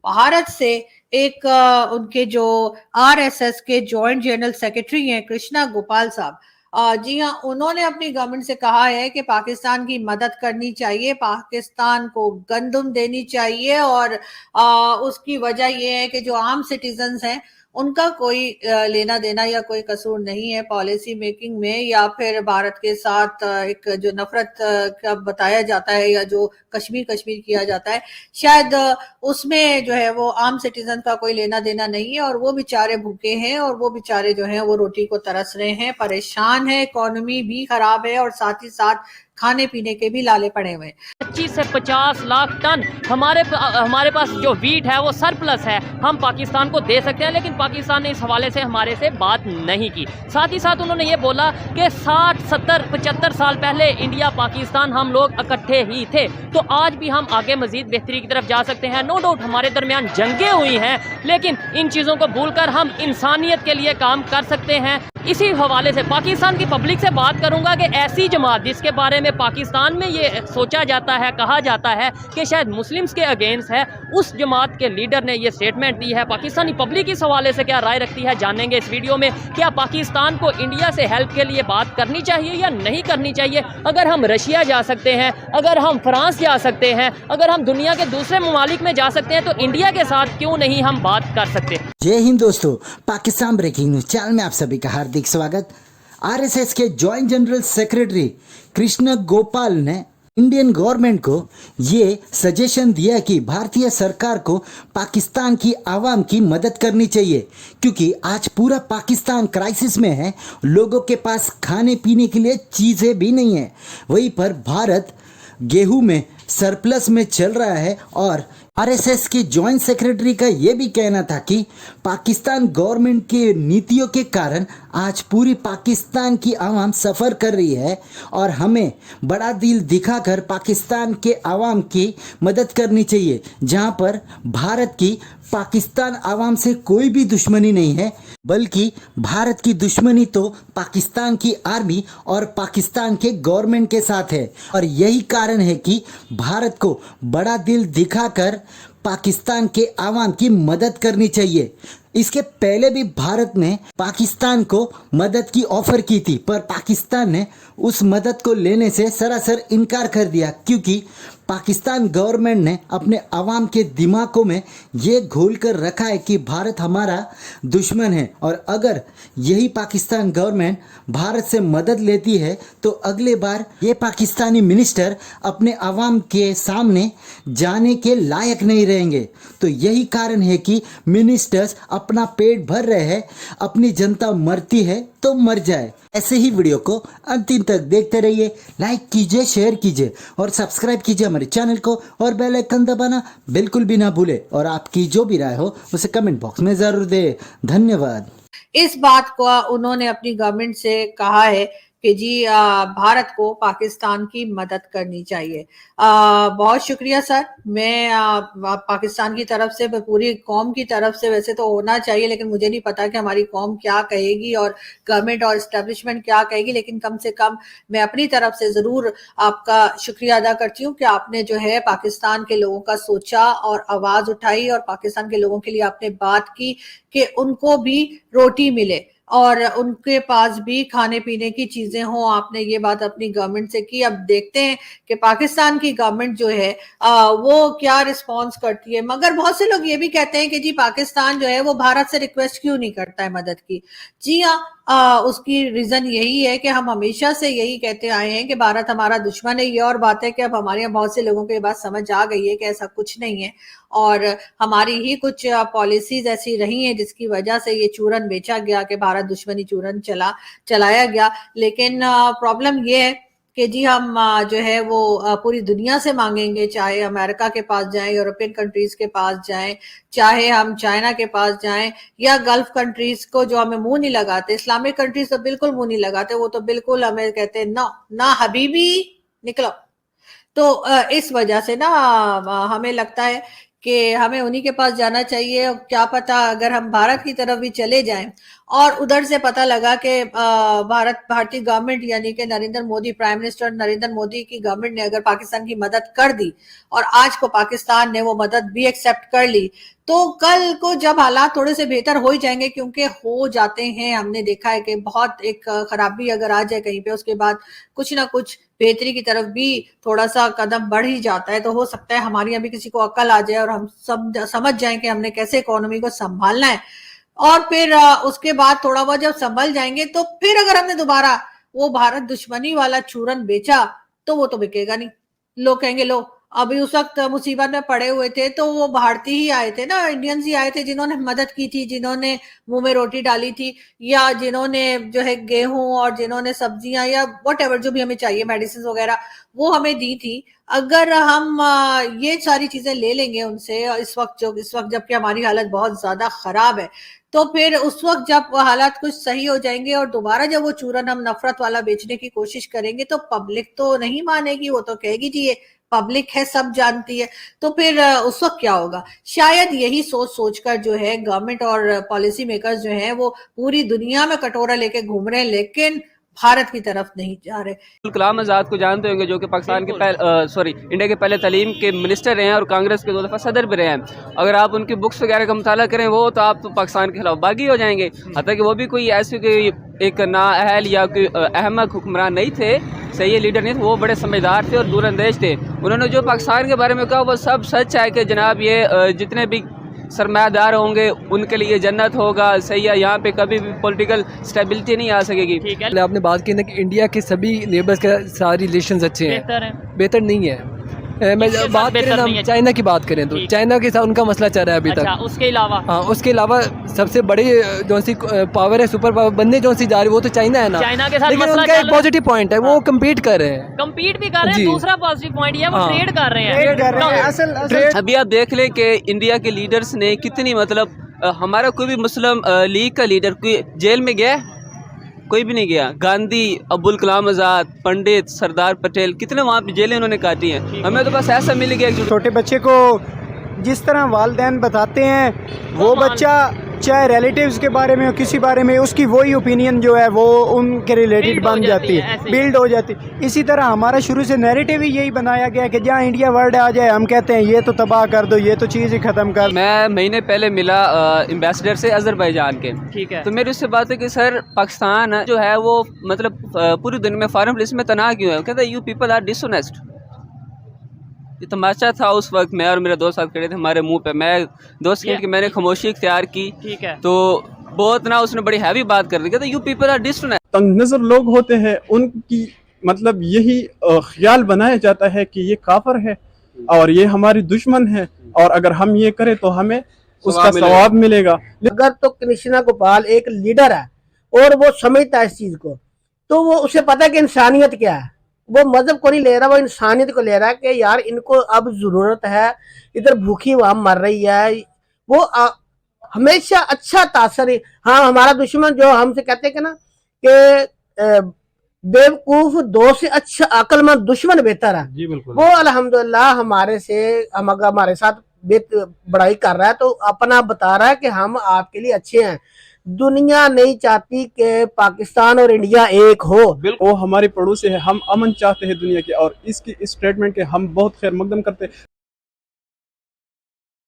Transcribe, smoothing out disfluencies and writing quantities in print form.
भारत से एक उनके जो आरएसएस के जॉइंट जनरल सेक्रेटरी हैं कृष्णा गोपाल साहब, जी हाँ, उन्होंने अपनी गवर्नमेंट से कहा है कि पाकिस्तान की मदद करनी चाहिए, पाकिस्तान को गंदम देनी चाहिए और उसकी वजह ये है कि जो आम सिटीजन्स हैं उनका कोई लेना देना या कोई कसूर नहीं है पॉलिसी मेकिंग में, या फिर भारत के साथ एक जो नफरत का बताया जाता है या जो कश्मीर कश्मीर किया जाता है, शायद उसमें जो है वो आम सिटीजन का कोई लेना देना नहीं है और वो बेचारे भूखे हैं और वो बेचारे जो हैं वो रोटी को तरस रहे हैं, परेशान है, इकोनॉमी भी खराब है और साथ ही साथ खाने पीने के भी लाले पड़े हुए हैं। 25 से 50 लाख टन हमारे पास जो वीट है वो सरप्लस है, हम पाकिस्तान को दे सकते हैं, लेकिन पाकिस्तान ने इस हवाले से हमारे से बात नहीं की। साथ ही साथ उन्होंने ये बोला कि 60, 70, 75 साल पहले इंडिया पाकिस्तान हम लोग इकट्ठे ही थे, तो आज भी हम आगे मजीद बेहतरी की तरफ जा सकते हैं। नो डाउट हमारे दरमियान जंगें हुई हैं, लेकिन इन चीज़ों को भूलकर हम इंसानियत के लिए काम कर सकते हैं। इसी हवाले से पाकिस्तान की पब्लिक से बात करूंगा कि ऐसी जमात जिसके बारे में पाकिस्तान में ये सोचा जाता है, कहा जाता है कि शायद मुस्लिम्स के अगेंस्ट है, उस जमात के लीडर ने ये स्टेटमेंट दी है। पाकिस्तानी पब्लिक इस हवाले से क्या राय रखती है जानेंगे इस वीडियो में। क्या पाकिस्तान को इंडिया से हेल्प के लिए बात करनी चाहिए या नहीं करनी चाहिए? अगर हम रशिया जा सकते हैं, अगर हम फ्रांस जा सकते हैं, अगर हम दुनिया के दूसरे ममालिक में जा सकते हैं, तो इंडिया के साथ क्यों नहीं हम बात कर सकते? जय हिंद दोस्तों, पाकिस्तान ब्रेकिंग न्यूज चैनल में आप सभी का हार्दिक स्वागत। आरएसएस के joint general secretary Krishna Gopal ने इंडियन गवर्नमेंट को ये सजेशन दिया कि भारतीय सरकार को पाकिस्तान की आवाम की मदद करनी चाहिए, क्योंकि आज पूरा पाकिस्तान क्राइसिस में है, लोगों के पास खाने पीने के लिए चीज़ें भी नहीं है। वहीं पर भारत गेहूं में सरप्लस में चल रहा है और आरएसएस के जॉइंट सेक्रेटरी का यह भी कहना था कि पाकिस्तान गवर्नमेंट के नीतियों के कारण आज पूरी पाकिस्तान की आवाम सफ़र कर रही है और हमें बड़ा दिल दिखाकर पाकिस्तान के आवाम की मदद करनी चाहिए, जहां पर भारत की पाकिस्तान आवाम से कोई भी दुश्मनी नहीं है, बल्कि भारत की दुश्मनी तो पाकिस्तान की आर्मी और पाकिस्तान के गवर्नमेंट के साथ है। और यही कारण है कि भारत को बड़ा दिल दिखाकर पाकिस्तान के आवाम की मदद करनी चाहिए। इसके पहले भी भारत ने पाकिस्तान को मदद की ऑफर की थी, पर पाकिस्तान ने उस मदद को लेने से सरासर इनकार कर दिया, क्योंकि पाकिस्तान गवर्नमेंट ने अपने आवाम के दिमागों में ये घोल कर रखा है कि भारत हमारा दुश्मन है, और अगर यही पाकिस्तान गवर्नमेंट भारत से मदद लेती है तो अगले बार ये पाकिस्तानी मिनिस्टर अपने आवाम के सामने जाने के लायक नहीं रहेंगे। तो यही कारण है कि मिनिस्टर्स अपना पेट भर रहे हैं, अपनी जनता मरती है तो मर जाए। ऐसे ही वीडियो को अंतिम तक देखते रहिए, लाइक कीजिए, शेयर कीजिए और सब्सक्राइब कीजिए हमारे चैनल को, और बेल आइकन दबाना बिल्कुल भी ना भूले, और आपकी जो भी राय हो उसे कमेंट बॉक्स में जरूर दे। धन्यवाद। इस बात को उन्होंने अपनी गवर्नमेंट से कहा है कि जी भारत को पाकिस्तान की मदद करनी चाहिए। बहुत शुक्रिया सर। मैं पाकिस्तान की तरफ से, पूरी कौम की तरफ से वैसे तो होना चाहिए, लेकिन मुझे नहीं पता कि हमारी कौम क्या कहेगी और गवर्नमेंट और एस्टेब्लिशमेंट क्या कहेगी, लेकिन कम से कम मैं अपनी तरफ से जरूर आपका शुक्रिया अदा करती हूँ कि आपने जो है पाकिस्तान के लोगों का सोचा और आवाज उठाई और पाकिस्तान के लोगों के लिए आपने बात की कि उनको भी रोटी मिले और उनके पास भी खाने पीने की चीजें हों। आपने ये बात अपनी गवर्नमेंट से की। अब देखते हैं कि पाकिस्तान की गवर्नमेंट जो है वो क्या रिस्पांस करती है। मगर बहुत से लोग ये भी कहते हैं कि जी पाकिस्तान जो है वो भारत से रिक्वेस्ट क्यों नहीं करता है मदद की। जी हाँ, उसकी रीजन यही है कि हम हमेशा से यही कहते आए हैं कि भारत हमारा दुश्मन है। ये और बात है कि अब हमारे यहाँ बहुत से लोगों को ये बात समझ आ गई है कि ऐसा कुछ नहीं है, और हमारी ही कुछ पॉलिसीज ऐसी रही हैं जिसकी वजह से ये चूरन बेचा गया कि भारत दुश्मनी चूरन चलाया गया। लेकिन प्रॉब्लम ये है कि जी हम जो है वो पूरी दुनिया से मांगेंगे, चाहे अमेरिका के पास जाएं, यूरोपियन कंट्रीज के पास जाएं, चाहे हम चाइना के पास जाएं या गल्फ कंट्रीज को जो हमें मुंह नहीं लगाते। इस्लामिक कंट्रीज तो बिल्कुल मुंह नहीं लगाते, वो तो बिल्कुल हमें कहते हैं ना ना हबीबी निकलो। तो इस वजह से ना हमें लगता है कि हमें उन्हीं के पास जाना चाहिए। और क्या पता अगर हम भारत की तरफ भी चले जाएं और उधर से पता लगा कि भारतीय गवर्नमेंट यानी कि नरेंद्र मोदी, प्राइम मिनिस्टर नरेंद्र मोदी की गवर्नमेंट ने अगर पाकिस्तान की मदद कर दी और आज को पाकिस्तान ने वो मदद भी एक्सेप्ट कर ली, तो कल को जब हालात थोड़े से बेहतर हो ही जाएंगे, क्योंकि हो जाते हैं, हमने देखा है कि बहुत एक खराबी अगर आ जाए कहीं पे, उसके बाद कुछ ना कुछ बेहतरी की तरफ भी थोड़ा सा कदम बढ़ ही जाता है। तो हो सकता है हमारी यहाँ भी किसी को अक्ल आ जाए और हम सब समझ जाएं कि हमने कैसे इकोनॉमी को संभालना है, और फिर उसके बाद थोड़ा बहुत जब संभल जाएंगे तो फिर अगर हमने दोबारा वो भारत दुश्मनी वाला चूरन बेचा तो वो तो बिकेगा नहीं। लोग कहेंगे लो अभी उस वक्त मुसीबत में पड़े हुए थे तो वो भारतीय ही आए थे ना, इंडियंस ही आए थे जिन्होंने मदद की थी, जिन्होंने मुंह में रोटी डाली थी, या जिन्होंने जो है गेहूं और जिन्होंने सब्जियां या व्हाटएवर जो भी हमें चाहिए मेडिसिन वगैरह वो हमें दी थी। अगर हम ये सारी चीजें ले लेंगे उनसे इस वक्त जबकि हमारी हालत बहुत ज्यादा खराब है, तो फिर उस वक्त जब हालात कुछ सही हो जाएंगे और दोबारा जब वो चूरन हम नफरत वाला बेचने की कोशिश करेंगे तो पब्लिक तो नहीं मानेगी, वो तो कहेगी जी ये पब्लिक है, सब जानती है। तो फिर उस वक्त क्या होगा? शायद यही सोचकर जो है गवर्नमेंट और पॉलिसी मेकर्स जो हैं वो पूरी दुनिया में कटोरा लेके घूम रहे हैं, लेकिन भारत की तरफ नहीं जा रहे। अब्दुल कलाम आज़ाद को जानते होंगे, जो कि पाकिस्तान के इंडिया के पहले तालीम के मिनिस्टर रहे हैं और कांग्रेस के 2 दफ़ा सदर भी रहे हैं। अगर आप उनकी बुक्स वगैरह का मुताला करें वो तो आप तो पाकिस्तान के खिलाफ बागी हो जाएंगे। हालांकि वो भी कोई ऐसे कोई एक नाअहल या कोई अहमक हुक्मरान नहीं थे, सही लीडर नहीं थे, वो बड़े समझदार थे और दूरअंदेश थे। उन्होंने जो पाकिस्तान के बारे में कहा वो सब सच है कि जनाब ये जितने भी सरमायादार होंगे उनके लिए जन्नत होगा, सही है, यहाँ पे कभी भी पॉलिटिकल स्टेबिलिटी नहीं आ सकेगी। ठीक है, आपने बात की ना कि इंडिया के सभी नेबर्स के सारी रिलेशंस अच्छे हैं, बेहतर है, बेहतर नहीं है। मैं किसके साथ बात बेहतर करें नहीं ना है? चाइना की बात करें तो ठीक। चाइना के साथ उनका मसला चल रहा है अभी अच्छा, तक। उसके अलावा हाँ, उसके अलावा सबसे बड़ी जो सी पावर है, सुपर पावर बनने जो सी जा रही है वो तो चाइना है ना। चाइना के साथ लेकिन मसला उनका चल एक रहा है। पॉजिटिव पॉइंट है, वो कम्पीट कर रहे हैं, कम्पीट भी कर रहे हैं। जी। दूसरा पॉजिटिव पॉइंट ये है वो हाँ। ट्रेड कर रहे हैं। ट्रेड अभी आप देख लें कि इंडिया के लीडर्स ने कितनी मतलब हमारा कोई भी मुस्लिम लीग का लीडर कोई जेल में गया? कोई भी नहीं गया। गांधी, अब्दुल कलाम आज़ाद, पंडित, सरदार पटेल, कितने वहाँ पे जेलें उन्होंने काटी हैं। हमें तो बस ऐसा मिल गया कि छोटे बच्चे को जिस तरह वालिदैन बताते हैं वो बच्चा चाहे रिलेटिव्स के बारे में हो किसी बारे में उसकी वही ओपिनियन जो है वो उनके रिलेटेड Build हो बन जाती जाती है, है, ऐसे ही। बिल्ड हो जाती है। इसी तरह हमारा शुरू से नैरेटिव ही यही बनाया गया कि जहाँ इंडिया वर्ल्ड आ जाए हम कहते हैं ये तो तबाह कर दो, ये तो चीज़ ही ख़त्म कर दो। मैं महीने पहले मिला एम्बेसडर से अजरबैजान के, ठीक है, तो मेरी उससे बात है कि सर पाकिस्तान जो है वो मतलब पूरी दुनिया में फॉरेन पुलिस में तनाह क्यों है? कहता है यू पीपल आर डिसऑनेस्ट। ये तमाशा था उस वक्त, मैं और मेरे दोस्त साथ खड़े थे, हमारे मुंह पे मैं 2 सेकंड की मैंने खामोशी इख्तियार की, ठीक है। तो बहुत ना उसने बड़ी हैवी बात कर दी, कहता यू पीपल आर डिसऑनेस्ट। तंग नज़र लोग होते हैं उनकी मतलब यही ख्याल बनाया जाता है कि ये काफिर है और ये हमारी दुश्मन है और अगर हम ये करें तो हमें उसका सवाब मिलेगा। अगर तो कृष्णा गोपाल एक लीडर है और वो समझता है इस चीज को, तो वो उसे पता है कि इंसानियत क्या है। वो मजहब को नहीं ले रहा, वो इंसानियत को ले रहा है कि यार इनको अब जरूरत है, इधर भूखी वहां मर रही है। वो हमेशा अच्छा तासर है। हाँ, हमारा दुश्मन जो हमसे कहते हैं कि ना कि बेवकूफ दोस्त से अच्छा अक्लमंद दुश्मन बेहतर है। जी बिल्कुल। वो अल्हम्दुलिल्लाह हमारे साथ बड़ाई कर रहा है, तो अपना बता रहा है कि हम आपके लिए अच्छे हैं। दुनिया नहीं चाहती कि पाकिस्तान और इंडिया एक हो। वो हमारे पड़ोसी है, हम अमन चाहते हैं दुनिया के और इसकी स्टेटमेंट के हम बहुत खैर मकदम करते हैं।